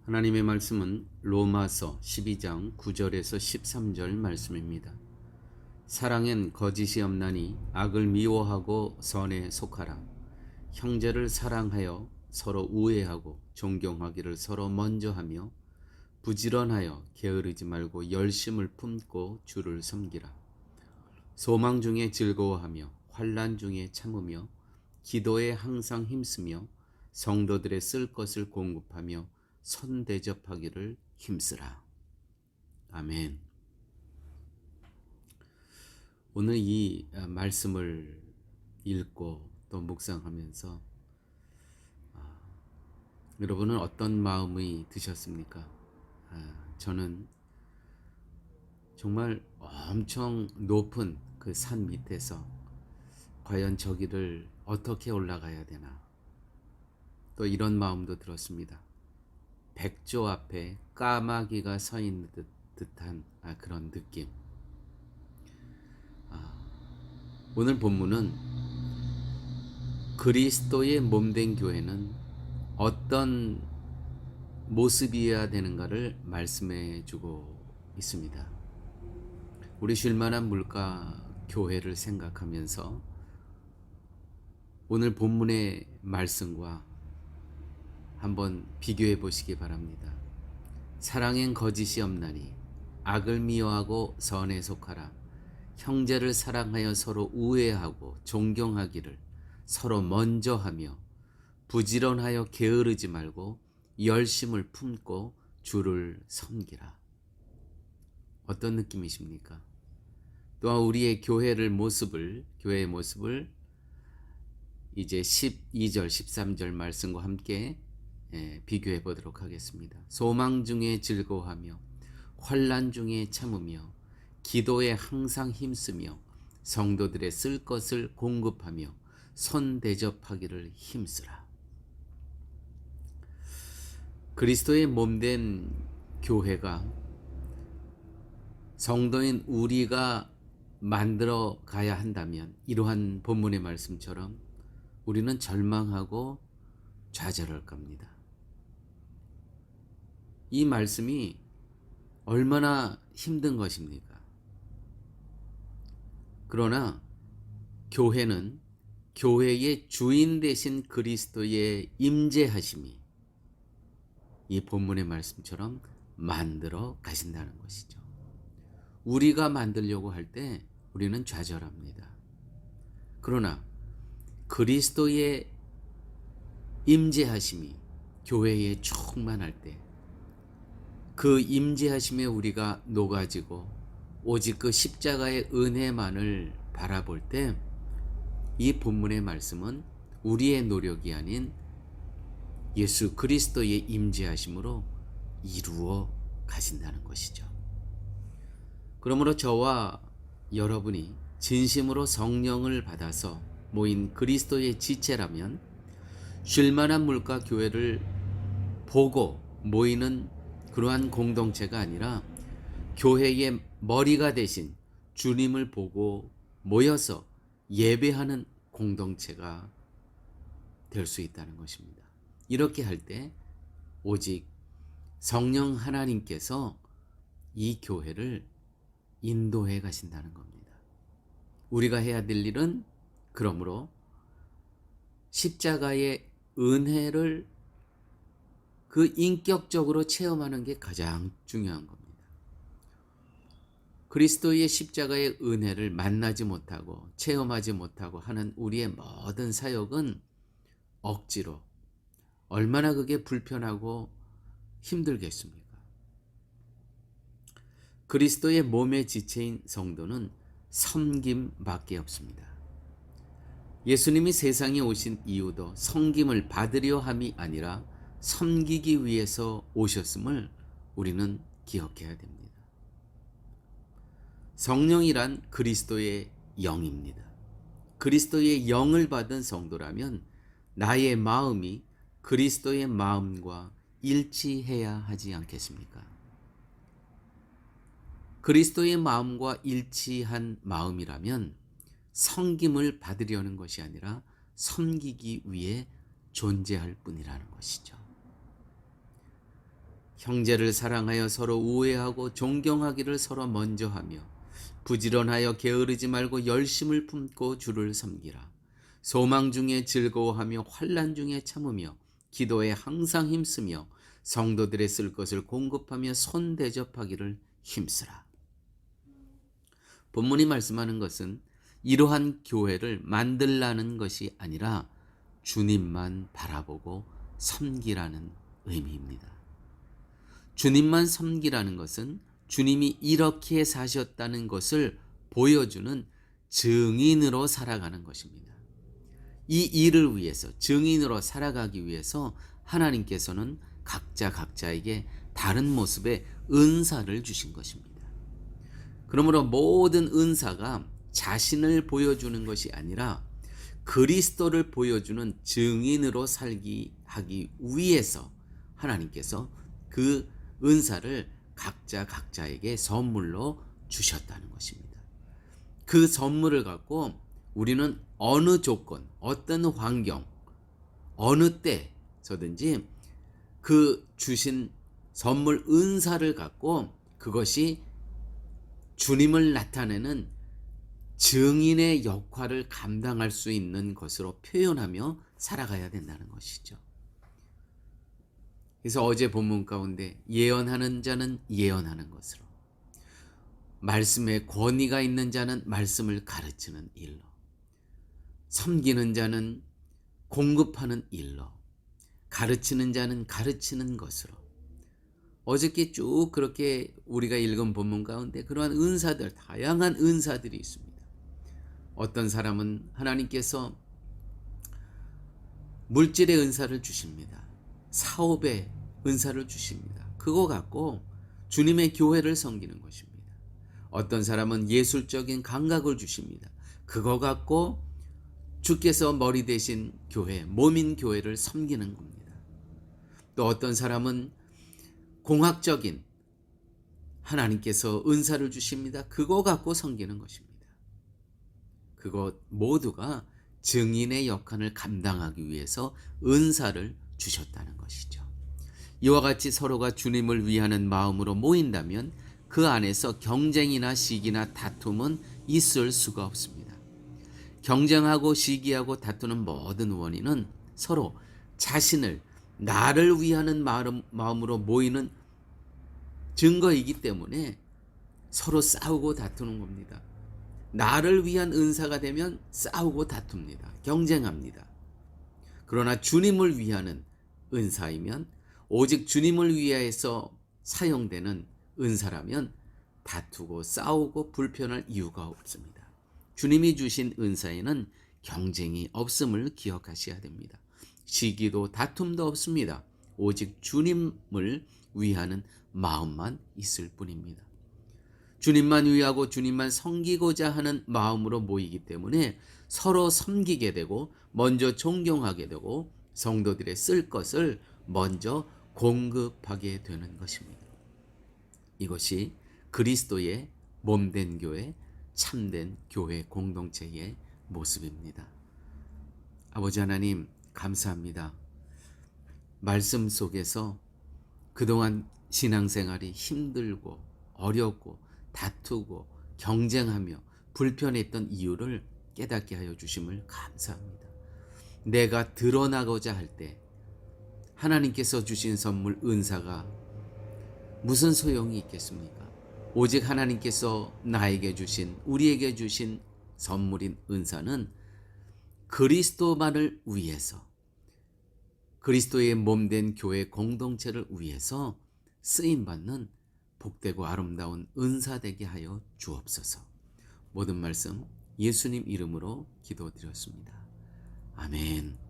하나님의 말씀은 로마서 12장 9절에서 13절 말씀입니다. 사랑엔 거짓이 없나니 악을 미워하고 선에 속하라. 형제를 사랑하여 서로 우애하고 존경하기를 서로 먼저 하며 부지런하여 게으르지 말고 열심을 품고 주를 섬기라. 소망 중에 즐거워하며 환난 중에 참으며 기도에 항상 힘쓰며 성도들의 쓸 것을 공급하며 선대접하기를 힘쓰라. 아멘. 오늘 이 말씀을 읽고 또 묵상하면서 여러분은 어떤 마음이 드셨습니까? 저는 정말 엄청 높은 그 산 밑에서 과연 저기를 어떻게 올라가야 되나, 또 이런 마음도 들었습니다. 백조 앞에 까마귀가 서 있는 듯한 그런 느낌. 오늘 본문은 그리스도의 몸된 교회는 어떤 모습이어야 되는가를 말씀해 주고 있습니다. 우리 쉴만한 물가 교회를 생각하면서 오늘 본문의 말씀과 한번 비교해 보시기 바랍니다. 사랑엔 거짓이 없나니 악을 미워하고 선에 속하라. 형제를 사랑하여 서로 우애하고 존경하기를 서로 먼저 하며 부지런하여 게으르지 말고 열심을 품고 주를 섬기라. 어떤 느낌이십니까? 또한 우리의 교회의 모습을 이제 12절 13절 말씀과 함께 비교해 보도록 하겠습니다. 소망 중에 즐거워하며 환난 중에 참으며 기도에 항상 힘쓰며 성도들의 쓸 것을 공급하며 선대접하기를 힘쓰라. 그리스도의 몸된 교회가 성도인 우리가 만들어 가야 한다면 이러한 본문의 말씀처럼 우리는 절망하고 좌절할 겁니다. 이 말씀이 얼마나 힘든 것입니까? 그러나 교회는 교회의 주인 되신 그리스도의 임재하심이 이 본문의 말씀처럼 만들어 가신다는 것이죠. 우리가 만들려고 할 때 우리는 좌절합니다. 그러나 그리스도의 임재하심이 교회에 충만할 때 그 임재하심에 우리가 녹아지고 오직 그 십자가의 은혜만을 바라볼 때 이 본문의 말씀은 우리의 노력이 아닌 예수 그리스도의 임재하심으로 이루어 가신다는 것이죠. 그러므로 저와 여러분이 진심으로 성령을 받아서 모인 그리스도의 지체라면 쉴만한 물가 교회를 보고 모이는 그러한 공동체가 아니라 교회의 머리가 되신 주님을 보고 모여서 예배하는 공동체가 될 수 있다는 것입니다. 이렇게 할 때 오직 성령 하나님께서 이 교회를 인도해 가신다는 겁니다. 우리가 해야 될 일은 그러므로 십자가의 은혜를 그 인격적으로 체험하는 게 가장 중요한 겁니다. 그리스도의 십자가의 은혜를 만나지 못하고 체험하지 못하고 하는 우리의 모든 사역은 억지로, 얼마나 그게 불편하고 힘들겠습니까? 그리스도의 몸의 지체인 성도는 섬김밖에 없습니다. 예수님이 세상에 오신 이유도 섬김을 받으려 함이 아니라 섬기기 위해서 오셨음을 우리는 기억해야 됩니다. 성령이란 그리스도의 영입니다. 그리스도의 영을 받은 성도라면 나의 마음이 그리스도의 마음과 일치해야 하지 않겠습니까? 그리스도의 마음과 일치한 마음이라면 섬김을 받으려는 것이 아니라 섬기기 위해 존재할 뿐이라는 것이죠. 형제를 사랑하여 서로 우애하고 존경하기를 서로 먼저 하며 부지런하여 게으르지 말고 열심을 품고 주를 섬기라. 소망 중에 즐거워하며 환난 중에 참으며 기도에 항상 힘쓰며 성도들의 쓸 것을 공급하며 손 대접하기를 힘쓰라. 본문이 말씀하는 것은 이러한 교회를 만들라는 것이 아니라 주님만 바라보고 섬기라는 의미입니다. 주님만 섬기라는 것은 주님이 이렇게 사셨다는 것을 보여주는 증인으로 살아가는 것입니다. 이 일을 위해서, 증인으로 살아가기 위해서 하나님께서는 각자에게 다른 모습의 은사를 주신 것입니다. 그러므로 모든 은사가 자신을 보여주는 것이 아니라 그리스도를 보여주는 증인으로 하기 위해서 하나님께서 그 은사를 각자에게 선물로 주셨다는 것입니다. 그 선물을 갖고 우리는 어느 조건, 어떤 환경, 어느 때서든지 그 주신 선물 은사를 갖고 그것이 주님을 나타내는 증인의 역할을 감당할 수 있는 것으로 표현하며 살아가야 된다는 것이죠. 그래서 어제 본문 가운데 예언하는 자는 예언하는 것으로, 말씀에 권위가 있는 자는 말씀을 가르치는 일로, 섬기는 자는 공급하는 일로, 가르치는 자는 가르치는 것으로, 어저께 쭉 그렇게 우리가 읽은 본문 가운데 그러한 은사들, 다양한 은사들이 있습니다. 어떤 사람은 하나님께서 물질의 은사를 주십니다. 사업의 은사를 주십니다. 그거 갖고 주님의 교회를 섬기는 것입니다. 어떤 사람은 예술적인 감각을 주십니다. 그거 갖고 주께서 머리 대신 교회, 몸인 교회를 섬기는 겁니다. 또 어떤 사람은 공학적인 하나님께서 은사를 주십니다. 그거 갖고 섬기는 것입니다. 그것 모두가 증인의 역할을 감당하기 위해서 은사를 주셨다는 것이죠. 이와 같이 서로가 주님을 위하는 마음으로 모인다면 그 안에서 경쟁이나 시기나 다툼은 있을 수가 없습니다. 경쟁하고 시기하고 다투는 모든 원인은 서로 자신을, 나를 위하는 마음으로 모이는 증거이기 때문에 서로 싸우고 다투는 겁니다. 나를 위한 은사가 되면 싸우고 다툽니다. 경쟁합니다. 그러나 주님을 위하는 은사이면, 오직 주님을 위하여서 사용되는 은사라면 다투고 싸우고 불편할 이유가 없습니다. 주님이 주신 은사에는 경쟁이 없음을 기억하셔야 됩니다. 시기도 다툼도 없습니다. 오직 주님을 위하는 마음만 있을 뿐입니다. 주님만 위하고 주님만 섬기고자 하는 마음으로 모이기 때문에 서로 섬기게 되고 먼저 존경하게 되고 성도들의 쓸 것을 먼저 공급하게 되는 것입니다. 이것이 그리스도의 몸된 교회, 참된 교회 공동체의 모습입니다. 아버지 하나님, 감사합니다. 말씀 속에서 그동안 신앙생활이 힘들고 어렵고 다투고 경쟁하며 불편했던 이유를 깨닫게 하여 주심을 감사합니다. 내가 드러나고자 할 때 하나님께서 주신 선물 은사가 무슨 소용이 있겠습니까? 오직 하나님께서 나에게 주신, 우리에게 주신 선물인 은사는 그리스도만을 위해서, 그리스도의 몸된 교회 공동체를 위해서 쓰임받는 복되고 아름다운 은사 되게 하여 주옵소서. 모든 말씀 예수님 이름으로 기도드렸습니다. 아멘.